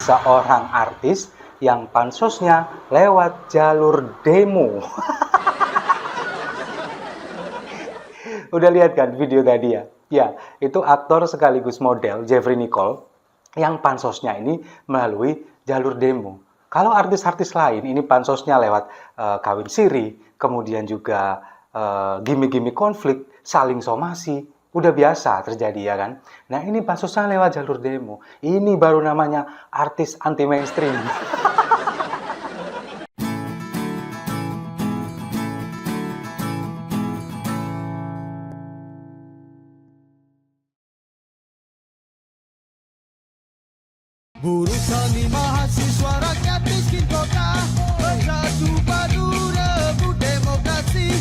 seorang artis yang pansosnya lewat jalur demo. Udah lihat kan video tadi ya? Ya, itu aktor sekaligus model Jeffrey Nicole yang pansosnya ini melalui jalur demo. Kalau artis-artis lain ini pansosnya lewat kawin siri, kemudian juga gimmick-gimmick konflik, saling somasi, udah biasa terjadi ya kan. Nah ini pansosnya lewat jalur demo. Ini baru namanya artis anti mainstream. Buruh tani mahasiswa rakyat miskin kota bersatu padu rebut demokrasi.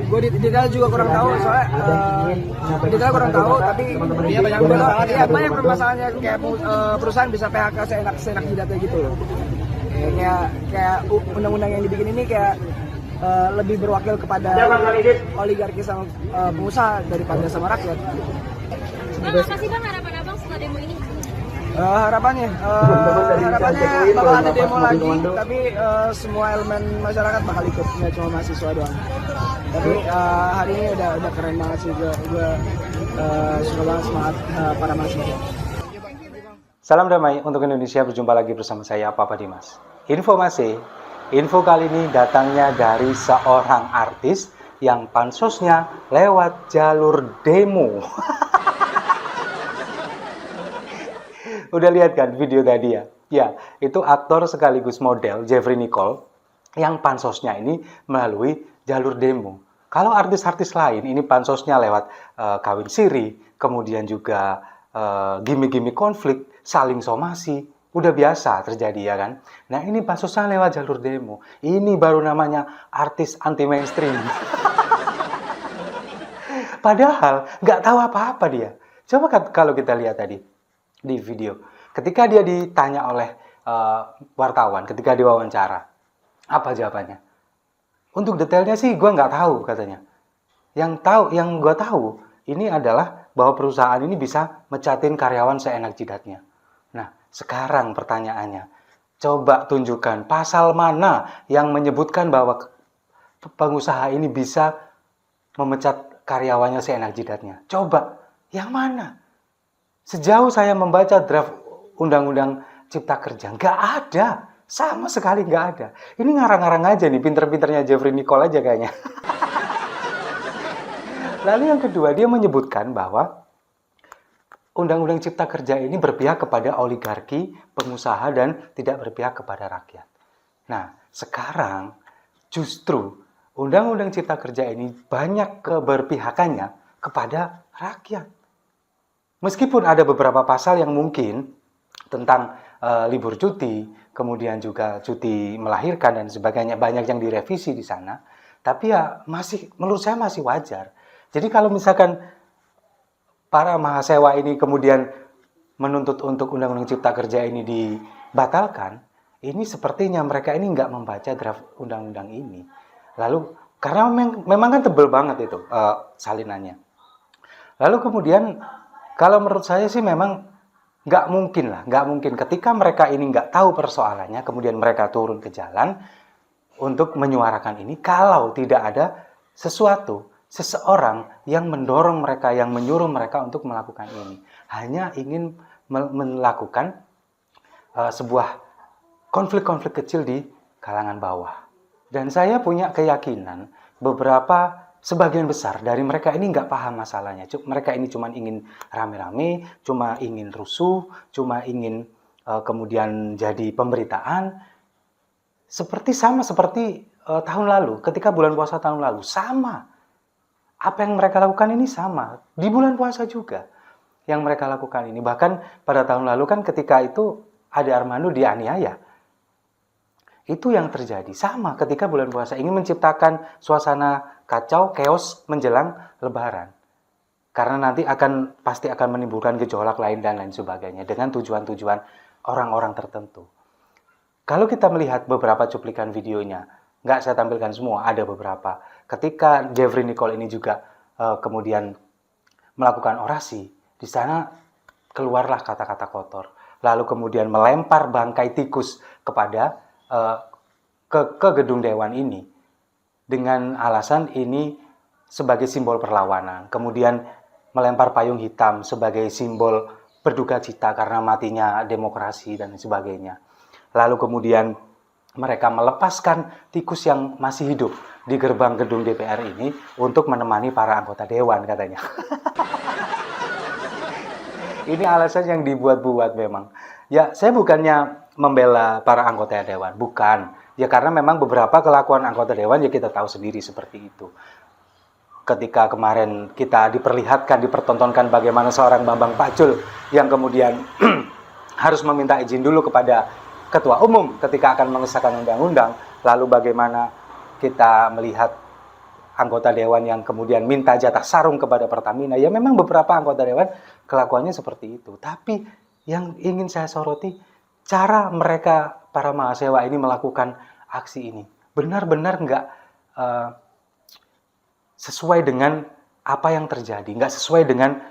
Gue detail juga kurang tahu soalnya detail kurang tahu tapi dia banyak permasalahannya kayak perusahaan bisa PHK seenak jidatnya gitu loh. Kayak undang-undang yang dibikin ini kayak lebih berwakil kepada oligarki sama pengusaha daripada sama rakyat. Bang, apa sih bang harapan abang setelah demo ini? Harapannya bakal ada demo lagi, tapi semua elemen masyarakat bakal ikut, nggak cuma mahasiswa doang. Tapi hari ini udah keren banget sih, gue suka banget semangat para mahasiswa. Salam damai untuk Indonesia, berjumpa lagi bersama saya Papa Dimas. Info kali ini datangnya dari seorang artis yang pansosnya lewat jalur demo. Udah lihat kan video tadi ya? Ya, itu aktor sekaligus model Jeffrey Nicole yang pansosnya ini melalui jalur demo. Kalau artis-artis lain ini pansosnya lewat kawin siri, kemudian juga gimmick-gimmick konflik, saling somasi, udah biasa terjadi ya kan? Nah ini pansosnya lewat jalur demo. Ini baru namanya artis anti mainstream. Padahal nggak tahu apa-apa dia. Coba kalau kita lihat tadi di video, ketika dia ditanya oleh wartawan, ketika diwawancara, apa jawabannya? Untuk detailnya sih gue nggak tahu katanya. Yang gue tahu ini adalah bahwa perusahaan ini bisa mecatin karyawan seenak jidatnya. Nah sekarang pertanyaannya, coba tunjukkan pasal mana yang menyebutkan bahwa pengusaha ini bisa memecat karyawannya seenak jidatnya. Coba, yang mana? Sejauh saya membaca draft Undang-Undang Cipta Kerja, nggak ada. Sama sekali nggak ada. Ini ngarang-ngarang aja nih, pinter-pinternya Jeffrey Nicole aja kayaknya. Lalu yang kedua, dia menyebutkan bahwa Undang-Undang Cipta Kerja ini berpihak kepada oligarki, pengusaha, dan tidak berpihak kepada rakyat. Nah, sekarang justru Undang-Undang Cipta Kerja ini banyak keberpihakannya kepada rakyat. Meskipun ada beberapa pasal yang mungkin tentang libur cuti, kemudian juga cuti melahirkan dan sebagainya, banyak yang direvisi di sana, tapi ya menurut saya masih wajar. Jadi kalau misalkan para mahasiswa ini kemudian menuntut untuk Undang-Undang Cipta Kerja ini dibatalkan, ini sepertinya mereka ini nggak membaca draft undang-undang ini. Lalu karena memang kan tebel banget itu salinannya. Lalu kemudian kalau menurut saya sih memang nggak mungkin ketika mereka ini nggak tahu persoalannya, kemudian mereka turun ke jalan untuk menyuarakan ini, kalau tidak ada seseorang yang mendorong mereka, yang menyuruh mereka untuk melakukan ini. Hanya ingin melakukan sebuah konflik-konflik kecil di kalangan bawah. Dan saya punya keyakinan sebagian besar dari mereka ini nggak paham masalahnya. Mereka ini cuma ingin rame-rame, cuma ingin rusuh, cuma ingin kemudian jadi pemberitaan. Sama seperti tahun lalu, ketika bulan puasa tahun lalu, sama. Apa yang mereka lakukan ini sama. Di bulan puasa juga yang mereka lakukan ini. Bahkan pada tahun lalu kan ketika itu Ade Armando dianiaya. Itu yang terjadi. Sama ketika bulan puasa ingin menciptakan suasana kacau, chaos menjelang Lebaran. Karena nanti pasti akan menimbulkan gejolak lain dan lain sebagainya dengan tujuan-tujuan orang-orang tertentu. Kalau kita melihat beberapa cuplikan videonya, nggak saya tampilkan semua, ada beberapa. Ketika Jeffrey Nicole ini juga kemudian melakukan orasi, di sana keluarlah kata-kata kotor. Lalu kemudian melempar bangkai tikus kepada ke gedung dewan ini dengan alasan ini sebagai simbol perlawanan. Kemudian melempar payung hitam sebagai simbol berduka cita karena matinya demokrasi dan sebagainya. Lalu kemudian mereka melepaskan tikus yang masih hidup di gerbang gedung DPR ini untuk menemani para anggota dewan katanya. Ini alasan yang dibuat-buat memang. Ya, saya bukannya membela para anggota dewan, bukan. Ya karena memang beberapa kelakuan anggota dewan ya kita tahu sendiri seperti itu. Ketika kemarin kita dipertontonkan bagaimana seorang Bambang Pacul yang kemudian harus meminta izin dulu kepada ketua umum ketika akan mengesahkan undang-undang, lalu bagaimana kita melihat anggota dewan yang kemudian minta jatah sarung kepada Pertamina. Ya memang beberapa anggota dewan kelakuannya seperti itu. Tapi yang ingin saya soroti, cara mereka para mahasiswa ini melakukan aksi ini benar-benar nggak sesuai dengan apa yang terjadi, nggak sesuai dengan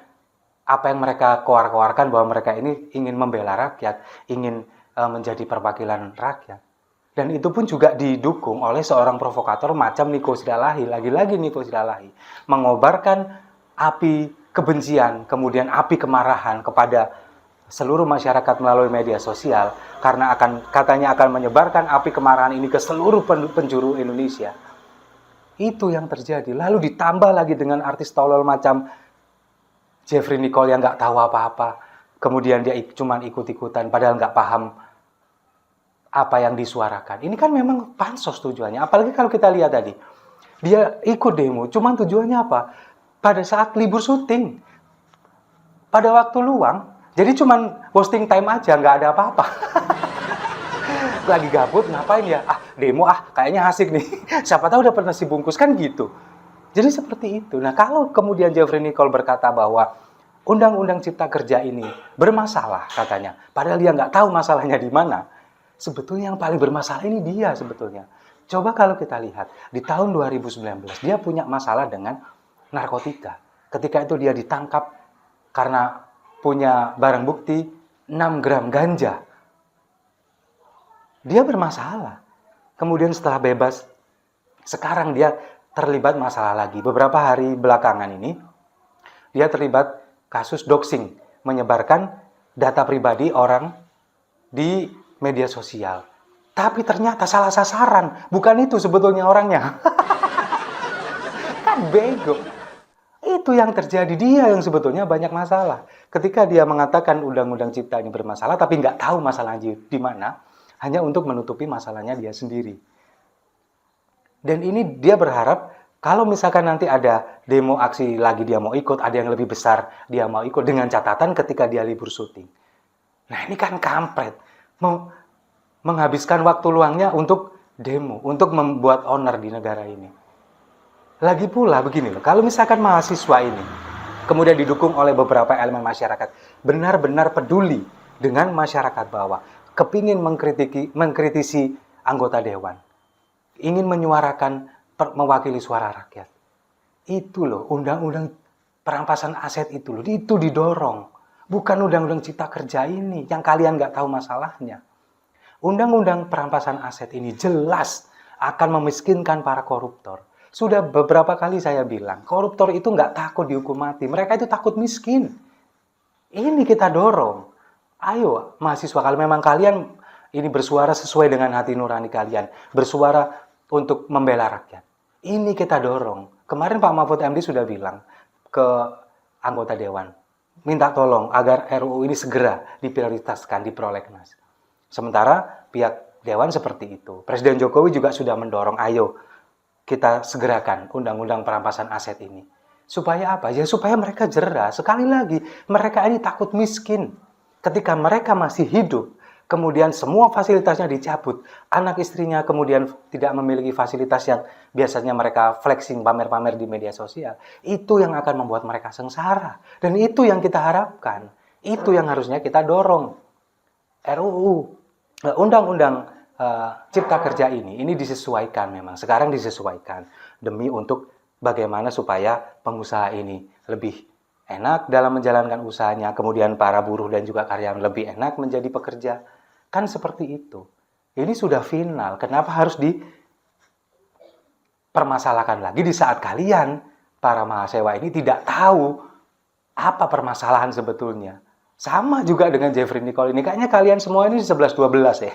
apa yang mereka koar-koarkan bahwa mereka ini ingin membela rakyat, ingin menjadi perwakilan rakyat. Dan itu pun juga didukung oleh seorang provokator macam Niko Sidalahi, lagi-lagi Niko Sidalahi, mengobarkan api kebencian, kemudian api kemarahan kepada seluruh masyarakat melalui media sosial, karena katanya akan menyebarkan api kemarahan ini ke seluruh penjuru Indonesia. Itu yang terjadi. Lalu ditambah lagi dengan artis tolol macam Jeffrey Nicole yang nggak tahu apa-apa, kemudian dia cuma ikut-ikutan padahal nggak paham apa yang disuarakan. Ini kan memang pansos tujuannya. Apalagi kalau kita lihat tadi, dia ikut demo, cuma tujuannya apa? Pada saat libur syuting, pada waktu luang, jadi cuma wasting time aja, nggak ada apa-apa. Lagi gabut, ngapain ya? Demo kayaknya asik nih. Siapa tahu dapat nasi bungkus, kan gitu. Jadi seperti itu. Nah, kalau kemudian Jeffrey Nicole berkata bahwa Undang-Undang Cipta Kerja ini bermasalah katanya, padahal dia nggak tahu masalahnya di mana. Sebetulnya yang paling bermasalah ini dia sebetulnya. Coba kalau kita lihat, di tahun 2019 dia punya masalah dengan narkotika. Ketika itu dia ditangkap karena punya barang bukti 6 gram ganja. Dia bermasalah. Kemudian setelah bebas, sekarang dia terlibat masalah lagi. Beberapa hari belakangan ini, dia terlibat kasus doxing, menyebarkan data pribadi orang di media sosial. Tapi ternyata salah sasaran. Bukan itu sebetulnya orangnya. Kan bego. Itu yang terjadi. Dia yang sebetulnya banyak masalah. Ketika dia mengatakan Undang-Undang Cipta ini bermasalah, tapi nggak tahu masalahnya di mana, hanya untuk menutupi masalahnya dia sendiri. Dan ini dia berharap, kalau misalkan nanti ada demo aksi lagi dia mau ikut, ada yang lebih besar dia mau ikut, dengan catatan ketika dia libur syuting. Nah ini kan kampret. Mau menghabiskan waktu luangnya untuk demo, untuk membuat owner di negara ini. Lagi pula begini loh, kalau misalkan mahasiswa ini kemudian didukung oleh beberapa elemen masyarakat, benar-benar peduli dengan masyarakat bawah, kepingin mengkritisi anggota dewan, ingin menyuarakan, mewakili suara rakyat. Itu loh, undang-undang perampasan aset itu loh, itu didorong. Bukan undang-undang cipta kerja ini yang kalian nggak tahu masalahnya. Undang-undang perampasan aset ini jelas akan memiskinkan para koruptor. Sudah beberapa kali saya bilang, koruptor itu nggak takut dihukum mati. Mereka itu takut miskin. Ini kita dorong. Ayo mahasiswa, kalau memang kalian ini bersuara sesuai dengan hati nurani kalian, bersuara untuk membela rakyat, ini kita dorong. Kemarin Pak Mahfud MD sudah bilang ke anggota dewan, minta tolong agar RUU ini segera diprioritaskan di prolegnas. Sementara pihak dewan seperti itu. Presiden Jokowi juga sudah mendorong, ayo kita segerakan undang-undang perampasan aset ini. Supaya apa? Ya supaya mereka jera. Sekali lagi, mereka ini takut miskin. Ketika mereka masih hidup, kemudian semua fasilitasnya dicabut, anak istrinya kemudian tidak memiliki fasilitas yang biasanya mereka flexing, pamer-pamer di media sosial, itu yang akan membuat mereka sengsara. Dan itu yang kita harapkan. Itu yang harusnya kita dorong. RUU, Undang-Undang Cipta Kerja ini disesuaikan memang. Sekarang disesuaikan demi untuk bagaimana supaya pengusaha ini lebih enak dalam menjalankan usahanya, kemudian para buruh dan juga karyawan lebih enak menjadi pekerja. Kan seperti itu. Ini sudah final. Kenapa harus dipermasalahkan lagi di saat kalian, para mahasiswa ini tidak tahu apa permasalahan sebetulnya. Sama juga dengan Jeffrey Nicole ini. Kayaknya kalian semua ini 11-12 ya.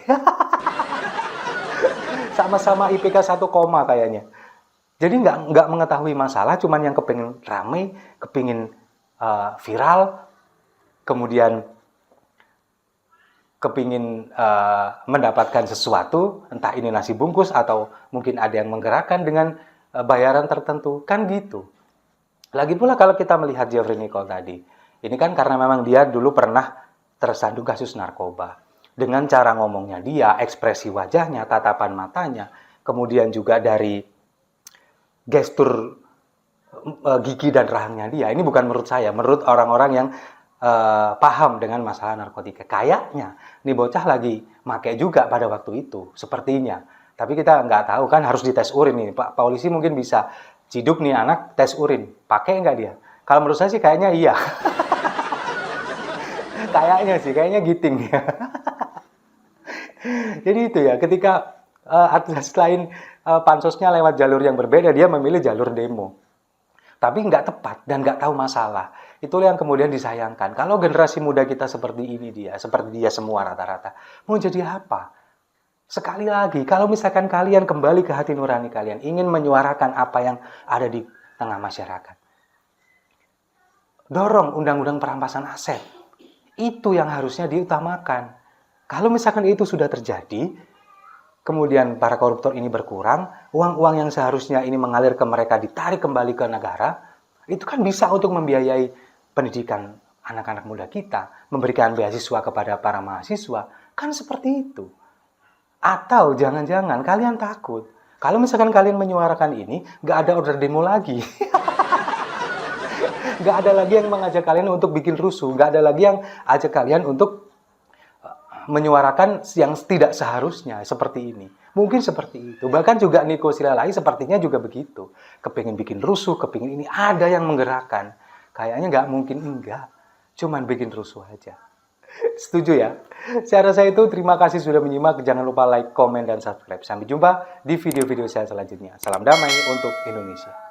Sama-sama IPK 1, kayaknya. Jadi nggak mengetahui masalah, cuman yang kepingin rame, kepingin viral, kemudian kepingin mendapatkan sesuatu, entah ini nasi bungkus atau mungkin ada yang menggerakkan dengan bayaran tertentu, kan gitu. Lagi pula kalau kita melihat Jeffrey Nicole tadi, ini kan karena memang dia dulu pernah tersandung kasus narkoba. Dengan cara ngomongnya dia, ekspresi wajahnya, tatapan matanya, kemudian juga dari gestur gigi dan rahangnya dia. Ini bukan menurut saya, menurut orang-orang yang paham dengan masalah narkotika. Kayaknya nih bocah lagi make juga pada waktu itu, sepertinya. Tapi kita nggak tahu kan, harus dites urin nih. Pak polisi mungkin bisa ciduk nih anak, tes urin. Pakai nggak dia? Kalau menurut saya sih kayaknya iya. Kayaknya sih, kayaknya giting ya. Jadi itu ya, ketika artis lain pansosnya lewat jalur yang berbeda, dia memilih jalur demo. Tapi nggak tepat dan nggak tahu masalah. Itulah yang kemudian disayangkan. Kalau generasi muda kita seperti ini seperti dia semua rata-rata, mau jadi apa? Sekali lagi, kalau misalkan kalian kembali ke hati nurani kalian, ingin menyuarakan apa yang ada di tengah masyarakat, dorong undang-undang perampasan aset. Itu yang harusnya diutamakan. Kalau misalkan itu sudah terjadi, kemudian para koruptor ini berkurang, uang-uang yang seharusnya ini mengalir ke mereka ditarik kembali ke negara, itu kan bisa untuk membiayai pendidikan anak-anak muda kita, memberikan beasiswa kepada para mahasiswa, kan seperti itu. Atau jangan-jangan kalian takut, kalau misalkan kalian menyuarakan ini, nggak ada order demo lagi. Nggak ada lagi yang mengajak kalian untuk bikin rusuh, nggak ada lagi yang ajak kalian untuk menyuarakan yang tidak seharusnya seperti ini. Mungkin seperti itu. Bahkan juga Nico Silalai sepertinya juga begitu. Kepingin bikin rusuh, kepingin ini, ada yang menggerakkan. Kayaknya nggak mungkin enggak. Cuman bikin rusuh aja. Setuju ya? Saya rasa itu. Terima kasih sudah menyimak. Jangan lupa like, komen, dan subscribe. Sampai jumpa di video-video saya selanjutnya. Salam damai untuk Indonesia.